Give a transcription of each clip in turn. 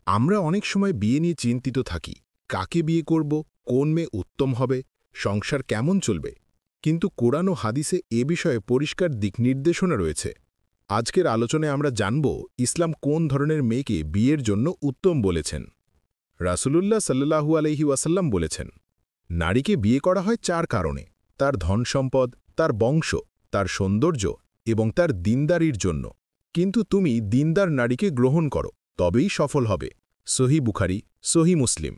আমরা অনেক সময় বিয়ে নিয়ে চিন্তিত থাকি, কাকে বিয়ে করব, কোন মেয়ে উত্তম হবে, সংসার কেমন চলবে। কিন্তু কোরআন ও হাদিসে এ বিষয়ে পরিষ্কার দিক নির্দেশনা রয়েছে। আজকের আলোচনায় আমরা জানব ইসলাম কোন ধরনের মেয়েকে বিয়ের জন্য উত্তম বলেছেন। রাসূলুল্লাহ সাল্লাল্লাহু আলাইহি ওয়াসাল্লাম বলেছেন, নারীকে বিয়ে করা হয় 4 কারণে: তার ধনসম্পদ, তার বংশ, তার সৌন্দর্য এবং তার দিনদারির জন্য। কিন্তু তুমি দিনদার নারীকে গ্রহণ করো, তবেই সফল হবে। সহি বুখারী, সহি মুসলিম।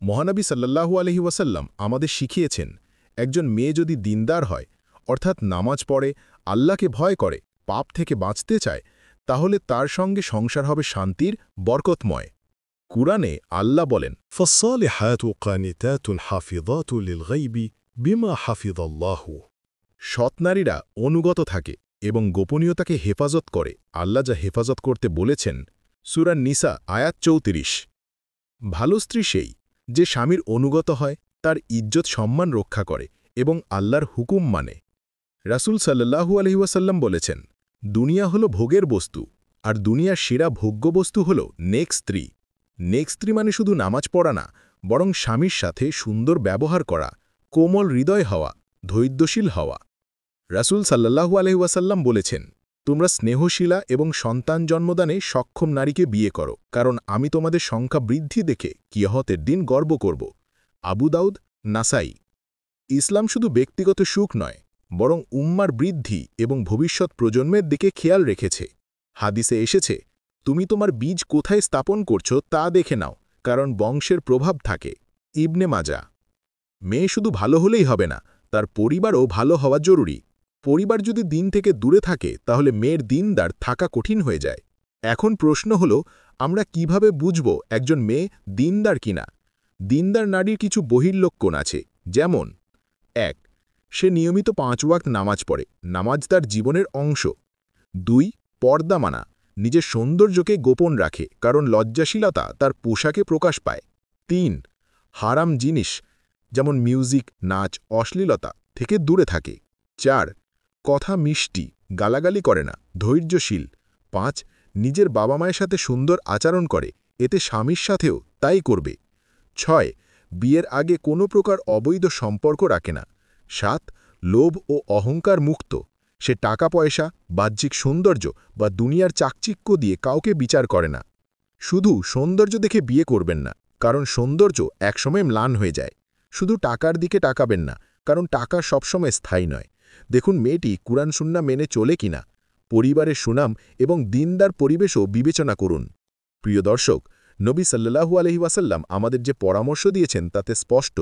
মহানবী সাল্লাল্লাহু আলাইহি ওয়াসাল্লাম আমাদের শিখিয়েছেন, একজন মেয়ে যদি দিনদার হয়, অর্থাৎ নামাজ পড়ে, আল্লাহকে ভয় করে, পাপ থেকে বাঁচতে চায়, তাহলে তার সঙ্গে সংসার হবে শান্তির, বরকতময়। কুরআনে আল্লাহ বলেন, فالصالحات قانتات حافظات للغيب بما حفظ الله। সৎ নারীরা অনুগত থাকে এবং গোপনীয়তাকে হেফাজত করে আল্লাহ যা হেফাজত করতে বলেছেন। সূরা নিসা আয়াত ৩৪। ভালো স্ত্রী সেই যে স্বামীর অনুগত হয়, তার ইজ্জত সম্মান রক্ষা করে এবং আল্লাহর হুকুম মানে। রাসূল সাল্লাল্লাহু আলাইহি ওয়াসাল্লাম বলেছেন, দুনিয়া হল ভোগের বস্তু, আর দুনিয়ার সেরা ভোগ্যবস্তু হল নেক স্ত্রী। নেক স্ত্রী মানে শুধু নামাজ পড়া না, বরং স্বামীর সাথে সুন্দর ব্যবহার করা, কোমল হৃদয় হওয়া, ধৈর্যশীল হওয়া। রাসূল সাল্লাল্লাহু আলাইহি ওয়াসাল্লাম বলেছেন, তোমরা স্নেহশীলা এবং সন্তান জন্মদানে সক্ষম নারীকে বিয়ে করো, কারণ আমি তোমাদের সংখ্যা বৃদ্ধি দেখে কিয়ামতের দিন গর্ব করব। আবু দাউদ, নাসাই। ইসলাম শুধু ব্যক্তিগত সুখ নয়, বরং উম্মার বৃদ্ধি এবং ভবিষ্যৎ প্রজন্মের দিকে খেয়াল রেখেছে। হাদিসে এসেছে, তুমি তোমার বীজ কোথায় স্থাপন করছো তা দেখে নাও, কারণ বংশের প্রভাব থাকে। ইবনে মাজা। মেয়ে শুধু ভালো হলেই হবে না, তার পরিবারও ভালো হওয়া জরুরি। পরিবার যদি দিন থেকে দূরে থাকে, তাহলে মেয়ের দিনদার থাকা কঠিন হয়ে যায়। এখন প্রশ্ন হল, আমরা কিভাবে বুঝব একজন মেয়ে দিনদার কিনা? দিনদার নারীর কিছু বহির্লক্ষণ আছে, যেমন: ১. সে নিয়মিত 5 ওয়াক্ত নামাজ পড়ে, নামাজ তার জীবনের অংশ। ২. পর্দা মানা, নিজের সৌন্দর্যকে গোপন রাখে, কারণ লজ্জাশীলতা তার পোশাকে প্রকাশ পায়। ৩. হারাম জিনিস যেমন মিউজিক, নাচ, অশ্লীলতা থেকে দূরে থাকে। ৪. কথা মিষ্টি, গালাগালি করে না, ধৈর্যশীল। ৫. নিজের বাবা মায়ের সাথে সুন্দর আচরণ করে, এতে স্বামীর সাথেও তাই করবে। ৬. বিয়ের আগে কোনো প্রকার অবৈধ সম্পর্ক রাখে না। ৭. লোভ ও অহংকার মুক্ত, সে টাকা পয়সা, বাহ্যিক সৌন্দর্য বা দুনিয়ার চাকচিক্য দিয়ে কাউকে বিচার করে না। শুধু সৌন্দর্য দেখে বিয়ে করবেন না, কারণ সৌন্দর্য একসময় ম্লান হয়ে যায়। শুধু টাকার দিকে তাকাবেন না, কারণ টাকা সবসময় স্থায়ী নয়। দেখুন মেয়েটি কুরআন সুন্নাহ মেনে চলে কিনা। পরিবারের সুনাম এবং দিনদার পরিবেশও বিবেচনা করুন। প্রিয় দর্শক, নবী সাল্লাল্লাহু আলাইহি ওয়াসাল্লাম আমাদের যে পরামর্শ দিয়েছেন তাতে স্পষ্ট,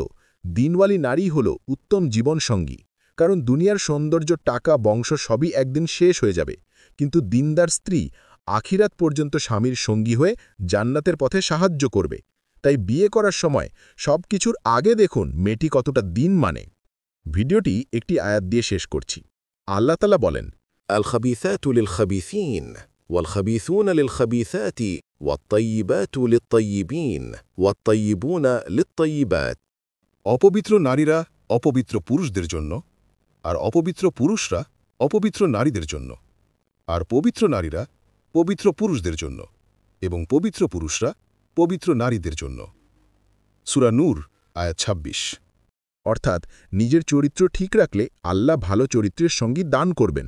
দিনওয়ালি নারী হল উত্তম জীবনসঙ্গী। কারণ দুনিয়ার সৌন্দর্য, টাকা, বংশ সবই একদিন শেষ হয়ে যাবে, কিন্তু দিনদার স্ত্রী আখিরাত পর্যন্ত স্বামীর সঙ্গী হয়ে জান্নাতের পথে সাহায্য করবে। তাই বিয়ে করার সময় সবকিছুর আগে দেখুন মেয়েটি কতটা দিন মানে। ভিডিওটি একটি আয়াত দিয়ে শেষ করছি। আল্লাহ তাআলা বলেন, الخبيثات للخبيثين والخبيثون للخبيثات والطيبات للطيبين والطيبون للطيبات। অপবিত্র নারীরা অপবিত্র পুরুষদের জন্য, আর অপবিত্র পুরুষরা অপবিত্র নারীদের জন্য, আর পবিত্র নারীরা পবিত্র পুরুষদের জন্য, এবং পবিত্র পুরুষরা পবিত্র নারীদের জন্য। সূরা নূর আয়াত ২৬। অর্থাৎ নিজের চরিত্র ঠিক রাখলে আল্লাহ ভালো চরিত্রের সঙ্গী দান করবেন।